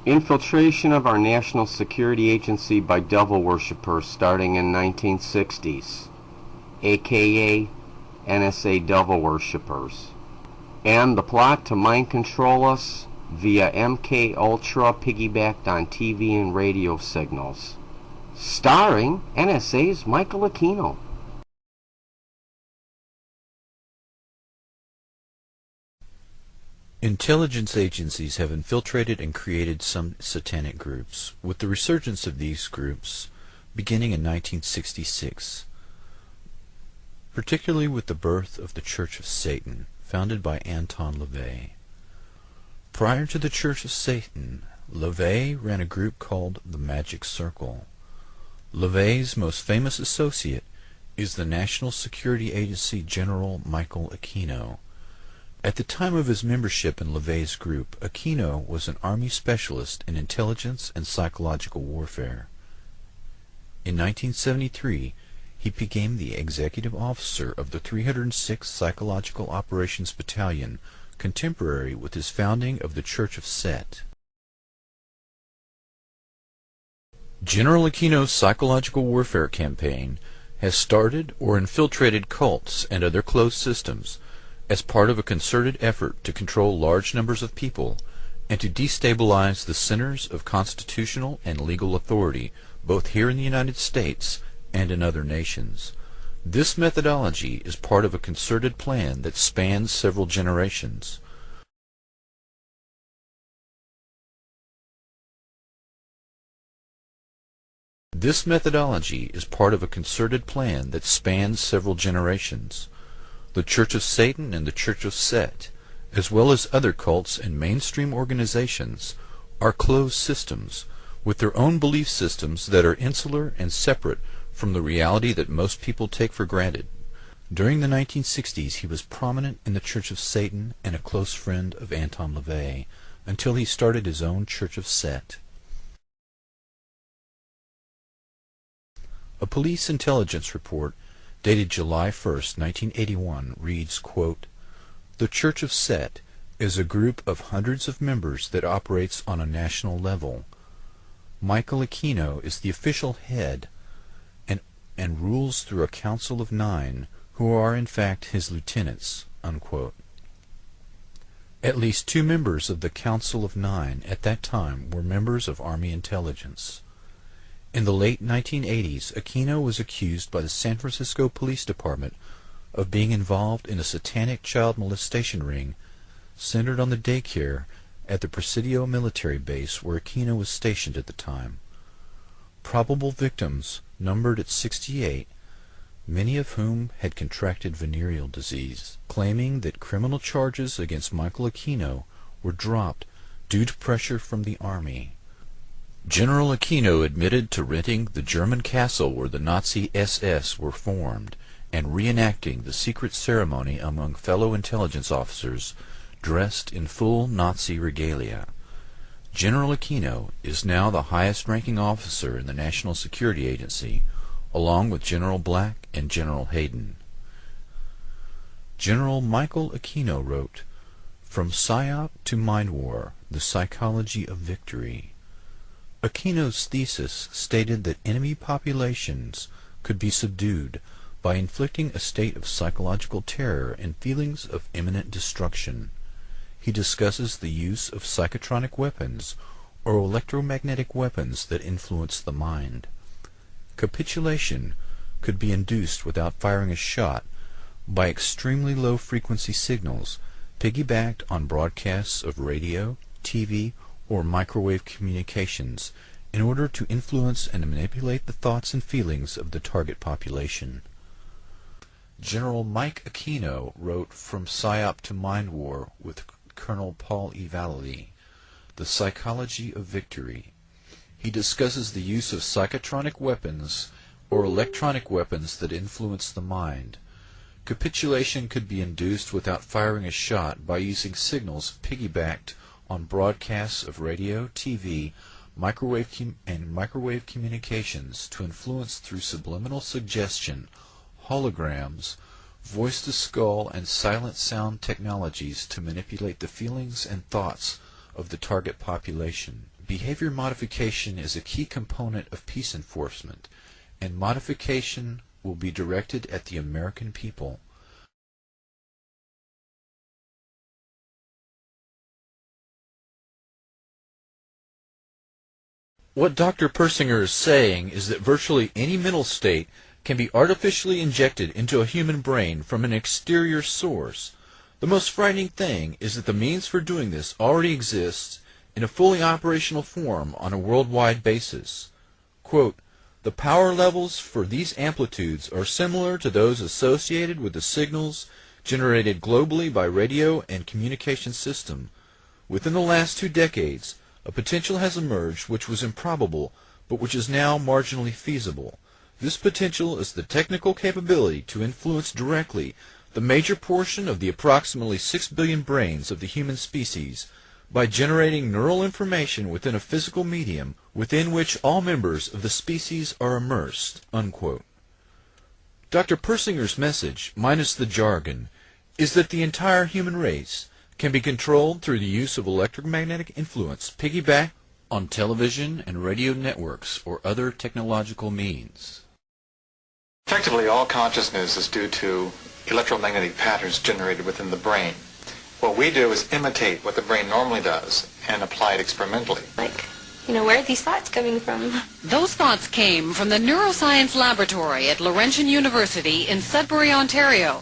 Infiltration of our national security agency by devil worshippers starting in 1960s, aka NSA devil worshippers, and the plot to mind control us via MK Ultra piggybacked on TV and radio signals, starring NSA's Michael Aquino. Intelligence agencies have infiltrated and created some satanic groups, with the resurgence of these groups beginning in 1966, particularly with the birth of the Church of Satan, founded by Anton LaVey. Prior to the Church of Satan, LaVey ran a group called the Magic Circle. LaVey's most famous associate is the National Security Agency General Michael Aquino. At the time of his membership in LaVey's group, Aquino was an Army specialist in intelligence and psychological warfare. In 1973, he became the executive officer of the 306th Psychological Operations Battalion, contemporary with his founding of the Church of Set. General Aquino's psychological warfare campaign has started or infiltrated cults and other closed systems as part of a concerted effort to control large numbers of people and to destabilize the centers of constitutional and legal authority, both here in the United States and in other nations. This methodology is part of a concerted plan that spans several generations. This methodology is part of a concerted plan that spans several generations. The Church of Satan and the Church of Set, as well as other cults and mainstream organizations, are closed systems with their own belief systems that are insular and separate from the reality that most people take for granted. During the 1960s, he was prominent in the Church of Satan and a close friend of Anton LaVey, until he started his own Church of Set. A police intelligence report dated July 1, 1981, reads, quote, "The Church of Set is a group of hundreds of members that operates on a national level. Michael Aquino is the official head and rules through a council of 9, who are in fact his lieutenants." Unquote. At least 2 members of the Council of 9 at that time were members of Army intelligence. In the late 1980s, Aquino was accused by the San Francisco Police Department of being involved in a satanic child molestation ring centered on the daycare at the Presidio military base where Aquino was stationed at the time. Probable victims numbered at 68, many of whom had contracted venereal disease, claiming that criminal charges against Michael Aquino were dropped due to pressure from the Army. General Aquino admitted to renting the German castle where the Nazi SS were formed and reenacting the secret ceremony among fellow intelligence officers dressed in full Nazi regalia. General Aquino is now the highest-ranking officer in the National Security Agency, along with General Black and General Hayden. General Michael Aquino wrote, "From PSYOP to Mind War, the Psychology of Victory." Aquino's thesis stated that enemy populations could be subdued by inflicting a state of psychological terror and feelings of imminent destruction. He discusses the use of psychotronic weapons or electromagnetic weapons that influence the mind. Capitulation could be induced without firing a shot by extremely low-frequency signals piggybacked on broadcasts of radio, TV, or microwave communications in order to influence and manipulate the thoughts and feelings of the target population. General Mike Aquino wrote From PSYOP to Mind War with Colonel Paul E. Vallely, The Psychology of Victory. He discusses the use of psychotronic weapons or electronic weapons that influence the mind. Capitulation could be induced without firing a shot by using signals piggybacked on broadcasts of radio, TV, microwave communications to influence through subliminal suggestion, holograms, voice-to-skull, and silent sound technologies to manipulate the feelings and thoughts of the target population. behavior modification is a key component of peace enforcement, and modification will be directed at the American people. What Dr. Persinger is saying is that virtually any mental state can be artificially injected into a human brain from an exterior source. The most frightening thing is that the means for doing this already exists in a fully operational form on a worldwide basis. Quote, "The power levels for these amplitudes are similar to those associated with the signals generated globally by radio and communication system. Within the last 2 decades, a potential has emerged which was improbable, but which is now marginally feasible. This potential is the technical capability to influence directly the major portion of the approximately 6 billion brains of the human species by generating neural information within a physical medium within which all members of the species are immersed." Unquote. Dr. Persinger's message, minus the jargon, is that the entire human race can be controlled through the use of electromagnetic influence piggyback on television and radio networks or other technological means. Effectively, all consciousness is due to electromagnetic patterns generated within the brain. What we do is imitate what the brain normally does and apply it experimentally. Where are these thoughts coming from? Those thoughts came from the Neuroscience Laboratory at Laurentian University in Sudbury, Ontario.